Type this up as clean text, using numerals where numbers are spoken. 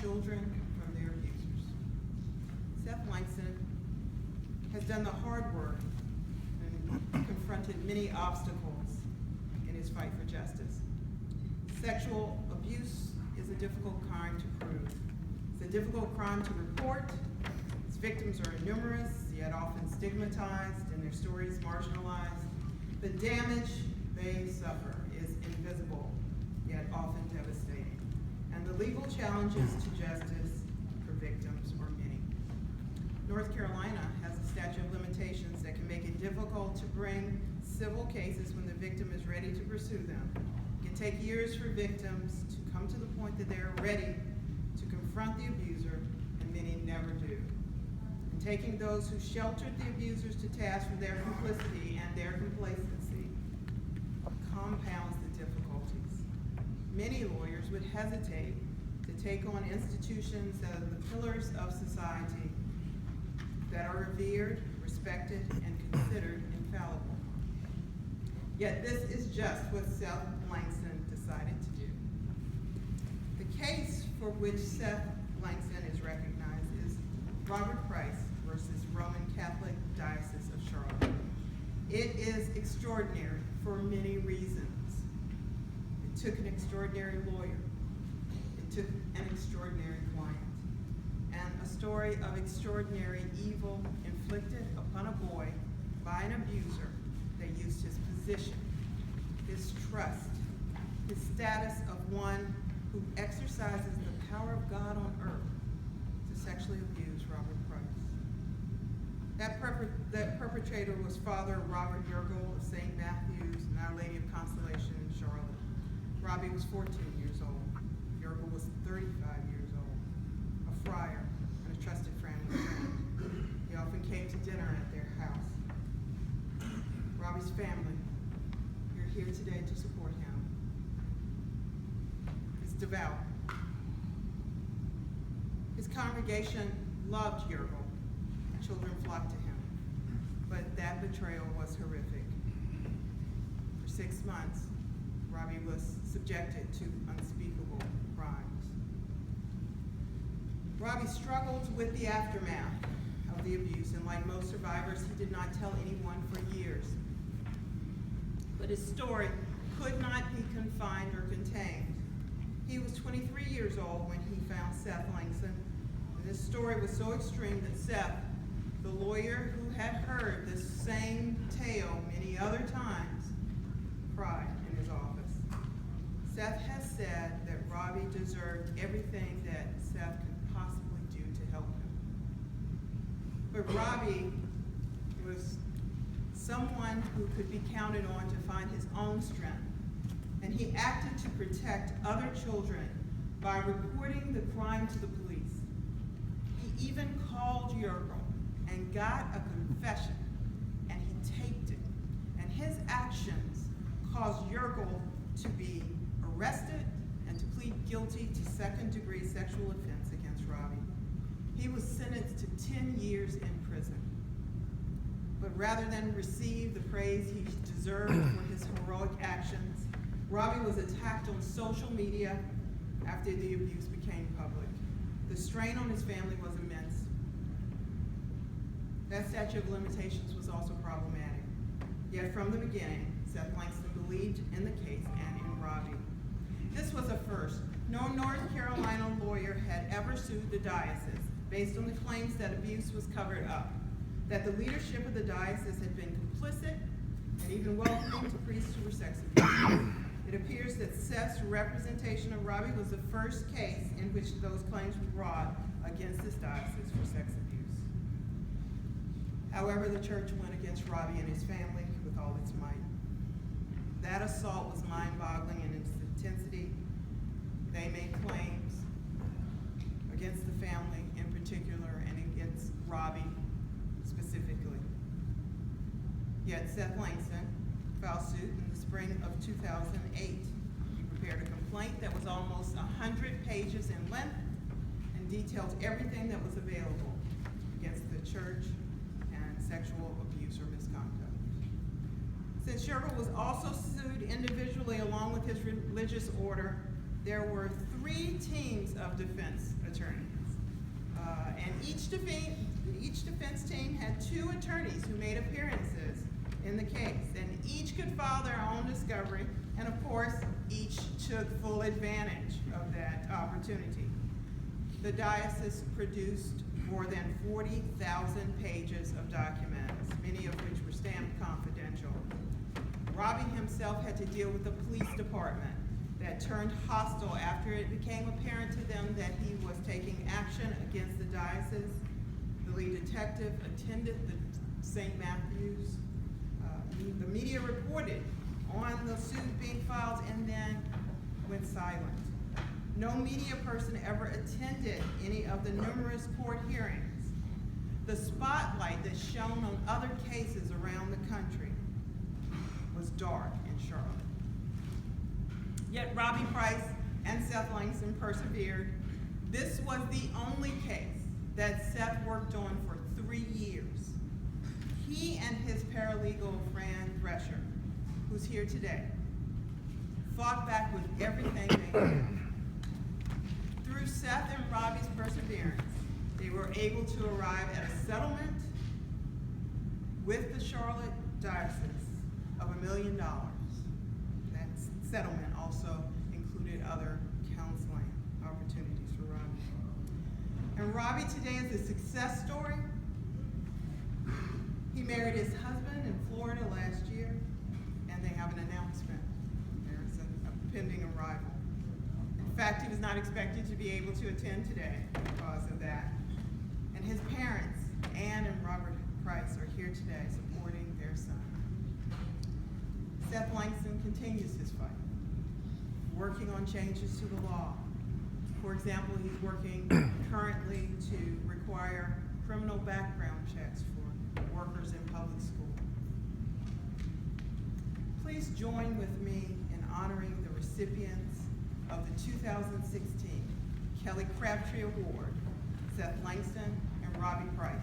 children from their abusers. Seth Langson has done the hard work and confronted many obstacles in his fight for justice. Sexual abuse is a difficult crime to prove. It's a difficult crime to report. Its victims are numerous, yet often stigmatized and their stories marginalized. The damage they suffer is invisible, yet often devastating. And the legal challenges to justice for victims are many. North Carolina has a statute of limitations that can make it difficult to bring civil cases when the victim is ready to pursue them. It can take years for victims to come to the point that they are ready to confront the abuser, and many never do. And taking those who sheltered the abusers to task for their complicity and their complacency compounds the difficulties. Many lawyers would hesitate to take on institutions that are the pillars of society, that are revered, respected, and considered infallible. Yet this is just what Seth Langson decided to do. The case for which Seth Langson is recognized is Robert Price versus Roman Catholic Diocese of Charlotte. It is extraordinary for many reasons. It took an extraordinary lawyer. It took an extraordinary client. And a story of extraordinary evil inflicted upon a boy by an abuser that used his position, his trust, his status of one who exercises the power of God on earth to sexually abuse Robert Price. That perpetrator was Father Robert Yergel of St. Matthew's and Our Lady of Consolation in Charlotte. Robby was 14 years old. Yergel was 35 years old, a friar and a trusted family friend. He often came to dinner at their house. Robby's family, you're here today to support him. He's devout. His congregation loved Yergel. Children flocked to him. But that betrayal was horrific. For 6 months, Robby was subjected to unspeakable crimes. Robby struggled with the aftermath of the abuse, and like most survivors, he did not tell anyone for years. But his story could not be confined or contained. He was 23 years old when he found Seth Langson, and his story was so extreme that Seth, the lawyer who had heard the same tale many other times, cried in his office. Seth has said that Robby deserved everything that Seth could possibly do to help him. But Robby was someone who could be counted on to find his own strength, and he acted to protect other children by reporting the crime to the police. He even called Yergel and got a confession, and he taped it. And his actions caused Yergel to be arrested and to plead guilty to second-degree sexual offense against Robby. He was sentenced to 10 years in prison. But rather than receive the praise he deserved for his heroic actions, Robby was attacked on social media after the abuse became public. The strain on his family was immense. That statute of limitations was also problematic. Yet from the beginning, Seth Langson believed in the case and in Robby. This was a first. No North Carolina lawyer had ever sued the diocese based on the claims that abuse was covered up, that the leadership of the diocese had been complicit and even welcoming to priests who were sex abusers. It appears that Seth's representation of Robby was the first case in which those claims were brought against this diocese for sex abuse. However, the church went against Robby and his family with all its might. That assault was mind-boggling in its intensity. They made claims against the family in particular and against Robby specifically. Yet Seth Langson filed suit in the spring of 2008. He prepared a complaint that was almost 100 pages in length and detailed everything that was available against the church and sexual abuse or misconduct. Since Yergel was also sued individually along with his religious order, there were 3 teams of defense attorneys. And each defense team had 2 attorneys who made appearances in the case, and each could file their own discovery, and of course, each took full advantage of that opportunity. The diocese produced more than 40,000 pages of documents, many of which were stamped confidential. Robby himself had to deal with the police department that turned hostile after it became apparent to them that he was taking action against the diocese. The lead detective attended the St. Matthew's. The media reported on the suit being filed and then went silent. No media person ever attended any of the numerous court hearings. The spotlight that's shown on other cases around the country was dark in Charlotte. Yet Robby Price and Seth Langson persevered. This was the only case that Seth worked on for 3 years. He and his paralegal friend Thresher, who's here today, fought back with everything they had. Through Seth and Robby's perseverance, they were able to arrive at a settlement with the Charlotte Diocese of $1 million. That settlement also included other counseling opportunities for Robby. And Robby today is a success story. He married his husband in Florida last year, and they have an announcement. There's a pending arrival. In fact, he was not expected to be able to attend today because of that. And his parents, Ann and Robert Price, are here today supporting their son. Seth Langson continues his fight, working on changes to the law. For example, he's working currently to require criminal background checks for workers in public school. Please join with me in honoring the recipients of the 2016 Kelly Crabtree Award, Seth Langson and Robby Price.